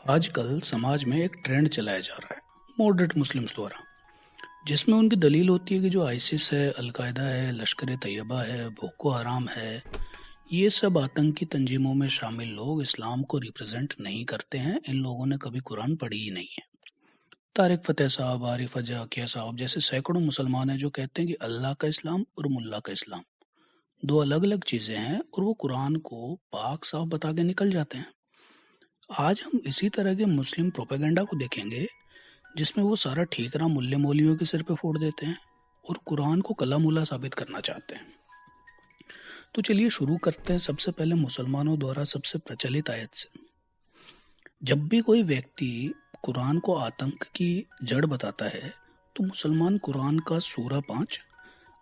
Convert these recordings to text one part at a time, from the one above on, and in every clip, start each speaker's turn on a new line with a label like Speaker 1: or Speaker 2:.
Speaker 1: آج کل سماج میں ایک ٹرینڈ چلایا جا رہا ہے ماڈریٹ مسلمز دوارا، جس میں ان کی دلیل ہوتی ہے کہ جو آئسس ہے، القاعدہ ہے، لشکر طیبہ ہے، بوکو حرام ہے، یہ سب آتنکی تنظیموں میں شامل لوگ اسلام کو ریپرزینٹ نہیں کرتے ہیں۔ ان لوگوں نے کبھی قرآن پڑھی ہی نہیں ہے۔ طارق فتح صاحب، عارف اجاکیہ صاحب جیسے سینکڑوں مسلمان ہیں جو کہتے ہیں کہ اللہ کا اسلام اور ملا کا اسلام دو الگ الگ چیزیں ہیں، اور وہ قرآن کو پاک صاف بتا کے نکل جاتے ہیں۔ آج ہم اسی طرح کے مسلم پروپیگنڈا کو دیکھیں گے جس میں وہ سارا ٹھیکرا ملے مولیوں کے سر پہ پھوڑ دیتے ہیں اور قرآن کو کلا ملا ثابت کرنا چاہتے ہیں۔ تو چلیے شروع کرتے ہیں سب سے پہلے مسلمانوں دوارا سب سے پرچلت آیت سے۔ جب بھی کوئی ویکتی قرآن کو آتنک کی جڑ بتاتا ہے تو مسلمان قرآن کا سورہ 5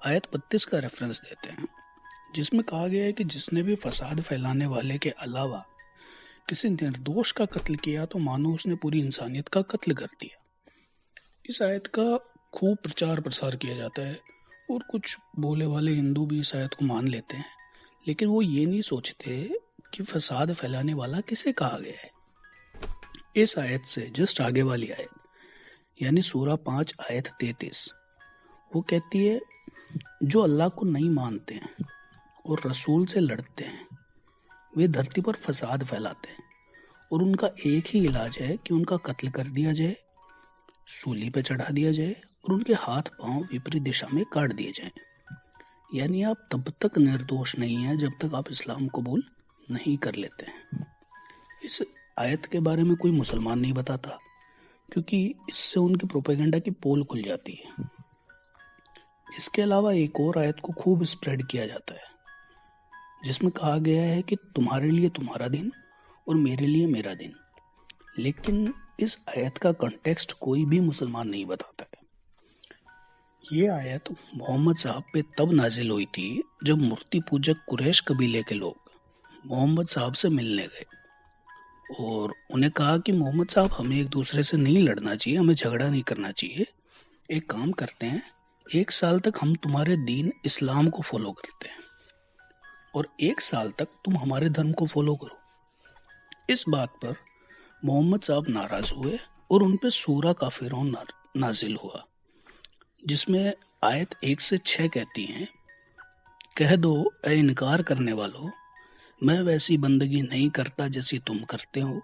Speaker 1: آیت 32 کا ریفرنس دیتے ہیں، جس میں کہا گیا ہے کہ جس نے بھی فساد پھیلانے والے کے علاوہ کسی نردوش کا قتل کیا تو مانو اس نے پوری انسانیت کا قتل کر دیا۔ اس آیت کا خوب پرچار پرسار کیا جاتا ہے اور کچھ بولے والے ہندو بھی اس آیت کو مان لیتے ہیں، لیکن وہ یہ نہیں سوچتے کہ فساد پھیلانے والا کسے کہا گیا ہے۔ اس آیت سے جسٹ آگے والی آیت یعنی سورہ 5 آیت 33 وہ کہتی ہے جو اللہ کو نہیں مانتے ہیں اور رسول سے لڑتے ہیں وہ دھرتی پر فساد پھیلاتے ہیں، اور ان کا ایک ہی علاج ہے کہ ان کا قتل کر دیا جائے، سولی پہ چڑھا دیا جائے اور ان کے ہاتھ پاؤں وپریت دشا میں کاٹ دیے جائیں۔ یعنی آپ تب تک نردوش نہیں ہیں جب تک آپ اسلام قبول نہیں کر لیتے ہیں۔ اس آیت کے بارے میں کوئی مسلمان نہیں بتاتا کیونکہ اس سے ان کی پروپیگنڈا کی پول کھل جاتی ہے۔ اس کے علاوہ ایک اور آیت کو خوب اسپریڈ کیا جاتا ہے جس میں کہا گیا ہے کہ تمہارے لیے تمہارا دن اور میرے لیے میرا دن، لیکن اس آیت کا کنٹیکسٹ کوئی بھی مسلمان نہیں بتاتا ہے۔ یہ آیت محمد صاحب پہ تب نازل ہوئی تھی جب مورتی پوجک قریش قبیلے کے لوگ محمد صاحب سے ملنے گئے اور انہیں کہا کہ محمد صاحب ہمیں ایک دوسرے سے نہیں لڑنا چاہیے، ہمیں جھگڑا نہیں کرنا چاہیے، ایک کام کرتے ہیں 1 سال تک ہم تمہارے دین اسلام کو فالو کرتے ہیں اور 1 سال تک تم ہمارے دھرم کو فالو کرو۔ اس بات پر محمد صاحب ناراض ہوئے اور ان پہ سورہ کافرون نازل ہوا، جس میں آیت 1 سے 6 کہتی ہیں کہہ دو اے انکار کرنے والو، میں ویسی بندگی نہیں کرتا جیسی تم کرتے ہو،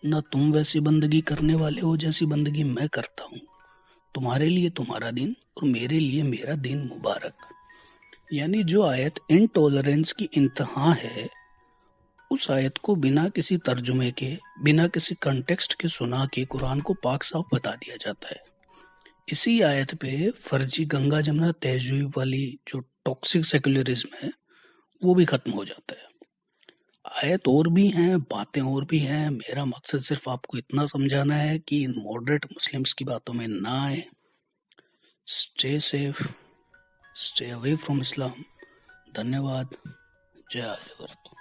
Speaker 1: نہ تم ویسی بندگی کرنے والے ہو جیسی بندگی میں کرتا ہوں، تمہارے لیے تمہارا دن اور میرے لیے میرا دن مبارک۔ یعنی جو آیت انٹالرنس کی انتہا ہے، اس آیت کو بنا کسی ترجمے کے، بنا کسی کنٹیکسٹ کے سنا کے قرآن کو پاک صاف بتا دیا جاتا ہے۔ اسی آیت پہ فرضی گنگا جمنا تہذیب والی جو ٹاکسک سیکولرزم ہے وہ بھی ختم ہو جاتا ہے۔ آیت اور بھی ہیں، باتیں اور بھی ہیں، میرا مقصد صرف آپ کو اتنا سمجھانا ہے کہ ان ماڈریٹ مسلمز کی باتوں میں نہ آئیں۔ Stay safe, stay away from اسلام۔ دھنیہ واد، جے آریہ ورت۔